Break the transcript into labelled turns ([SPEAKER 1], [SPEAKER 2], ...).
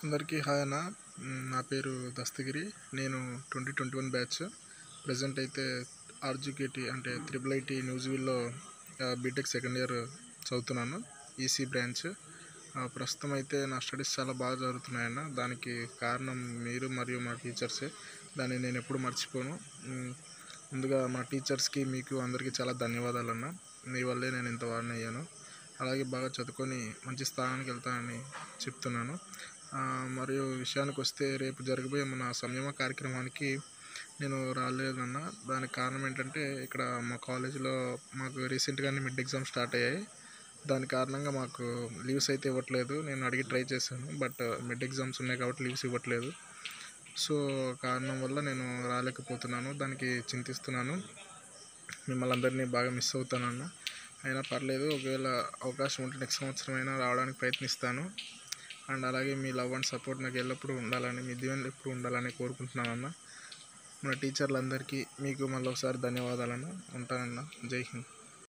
[SPEAKER 1] అందరికీ హాయ్ అన్న. నా పేరు దస్తగిరి. నేను 2021 బ్యాచ్. ప్రజెంట్ అయితే ఆర్జీకేటీ అంటే త్రిబుల్ ఐటీ న్యూజివీల్లో బీటెక్ సెకండ్ ఇయర్ చదువుతున్నాను, ఈసీ బ్రాంచ్. ప్రస్తుతం అయితే నా స్టడీస్ చాలా బాగా జరుగుతున్నాయన్న. దానికి కారణం మీరు మరియు మా టీచర్సే. దాన్ని నేను ఎప్పుడు మర్చిపోను. ముందుగా మా టీచర్స్కి, మీకు అందరికీ చాలా ధన్యవాదాలన్న. మీ వల్లే నేను ఇంత వాడిని అయ్యాను. అలాగే బాగా చదువుకొని మంచి స్థానానికి వెళ్తానని చెప్తున్నాను. మరియు విషయానికి వస్తే, రేపు జరగబోయే మన సంయమ కార్యక్రమానికి నేను రాలేదన్న. దానికి కారణం ఏంటంటే, ఇక్కడ మా కాలేజీలో మాకు రీసెంట్గానే మిడ్ ఎగ్జామ్ స్టార్ట్ అయ్యాయి. దాని కారణంగా మాకు లీవ్స్ అయితే ఇవ్వట్లేదు. నేను అడిగి ట్రై చేశాను, బట్ మిడ్ ఎగ్జామ్స్ ఉన్నాయి కాబట్టి లీవ్స్ ఇవ్వట్లేదు. సో కారణం వల్ల నేను రాలేకపోతున్నాను. దానికి చింతిస్తున్నాను. మిమ్మల్ని అందరినీ బాగా మిస్ అవుతానన్న. అయినా పర్లేదు, ఒకవేళ అవకాశం ఉంటే నెక్స్ట్ సంవత్సరం అయినా రావడానికి ప్రయత్నిస్తాను. అండ్ అలాగే మీ లవ్ అండ్ సపోర్ట్ నాకు ఎల్లప్పుడూ ఉండాలని, మీ దీవెనలు ఎప్పుడు ఉండాలని కోరుకుంటున్నానన్న. మన టీచర్లందరికీ మీకు మళ్ళీ ఒకసారి ధన్యవాదాలన్న. ఉంటానన్న. జై హింద్.